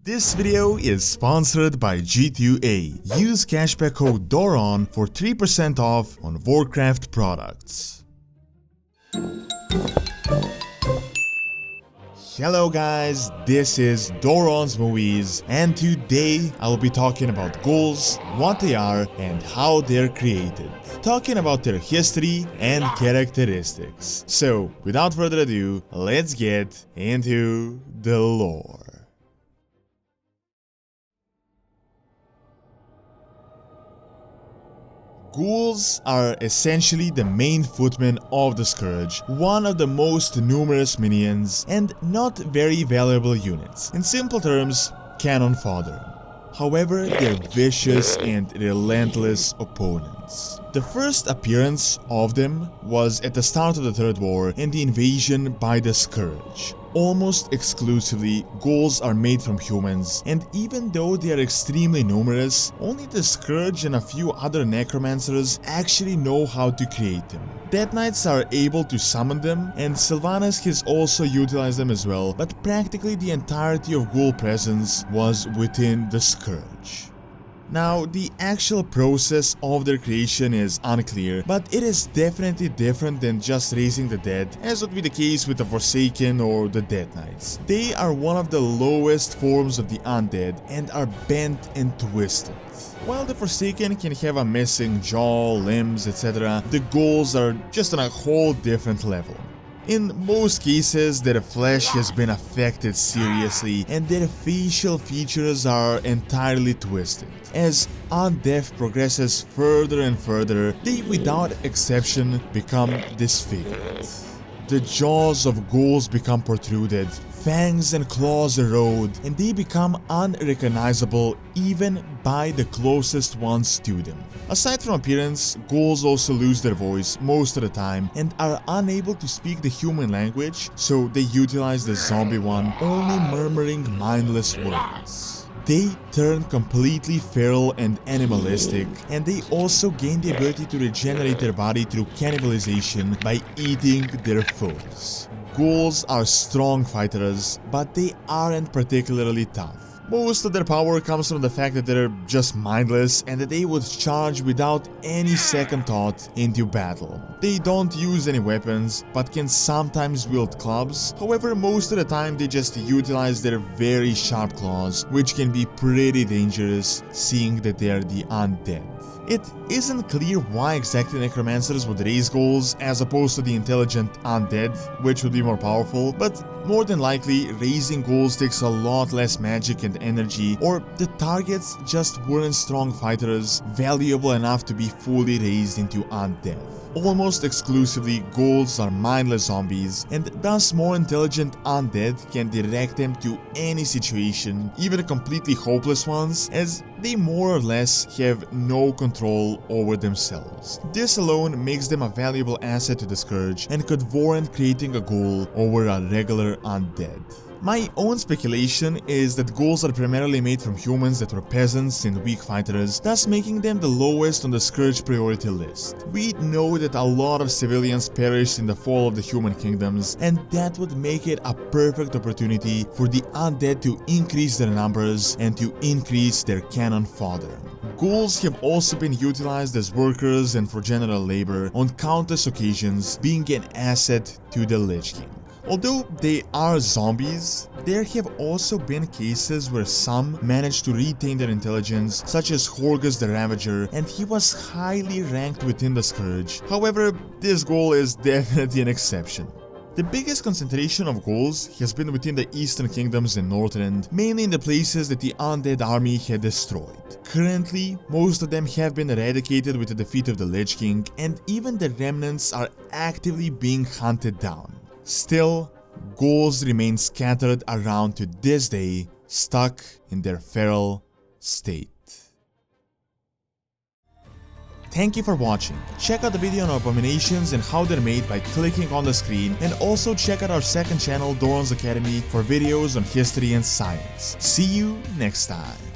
This video is sponsored by G2A. Use cashback code DORON for 3% off on Warcraft products. Hello guys, this is Doronsmovies, and today I will be talking about ghouls, what they are and how they're created, talking about their history and characteristics. So without further ado, let's get into the lore. Ghouls are essentially the main footmen of the Scourge, one of the most numerous minions and not very valuable units. In simple terms, cannon fodder. However, they're vicious and relentless opponents. The first appearance of them was at the start of the Third War and the invasion by the Scourge. Almost exclusively, ghouls are made from humans, and even though they are extremely numerous, only the Scourge and a few other necromancers actually know how to create them. Death Knights are able to summon them, and Sylvanas has also utilized them as well, but practically the entirety of ghoul presence was within the Scourge. Now, the actual process of their creation is unclear, but it is definitely different than just raising the dead, as would be the case with the Forsaken or the Death Knights. They are one of the lowest forms of the undead and are bent and twisted. While the Forsaken can have a missing jaw, limbs, etc., the ghouls are just on a whole different level. In most cases, their flesh has been affected seriously and their facial features are entirely twisted. As undeath progresses further and further, they without exception become disfigured. The jaws of ghouls become protruded, fangs and claws erode, and they become unrecognizable even by the closest ones to them. Aside from appearance, ghouls also lose their voice most of the time and are unable to speak the human language, so they utilize the zombie one, only murmuring mindless words. They turn completely feral and animalistic, and they also gain the ability to regenerate their body through cannibalization by eating their foes. Ghouls are strong fighters, but they aren't particularly tough. Most of their power comes from the fact that they're just mindless and that they would charge without any second thought into battle. They don't use any weapons, but can sometimes wield clubs. However, most of the time they just utilize their very sharp claws, which can be pretty dangerous, seeing that they are the undead. It isn't clear why exactly necromancers would raise ghouls as opposed to the intelligent undead, which would be more powerful, but more than likely raising ghouls takes a lot less magic and energy, or the targets just weren't strong fighters valuable enough to be fully raised into undead. Almost exclusively, ghouls are mindless zombies, and thus more intelligent undead can direct them to any situation, even completely hopeless ones, as they more or less have no control over themselves. This alone makes them a valuable asset to the Scourge and could warrant creating a ghoul over a regular undead. My own speculation is that ghouls are primarily made from humans that were peasants and weak fighters, thus making them the lowest on the Scourge priority list. We know that a lot of civilians perished in the fall of the human kingdoms, and that would make it a perfect opportunity for the undead to increase their numbers and to increase their cannon fodder. Ghouls have also been utilized as workers and for general labor on countless occasions, being an asset to the Lich King. Although they are zombies, there have also been cases where some managed to retain their intelligence, such as Horgus the Ravager, and he was highly ranked within the Scourge. However, this ghoul is definitely an exception. The biggest concentration of ghouls has been within the Eastern Kingdoms and Northrend, mainly in the places that the undead army had destroyed. Currently, most of them have been eradicated with the defeat of the Lich King, and even the remnants are actively being hunted down. Still, ghouls remain scattered around to this day, stuck in their feral state. Thank you for watching. Check out the video on abominations and how they're made by clicking on the screen, and also check out our second channel, Doron's Academy, for videos on history and science. See you next time.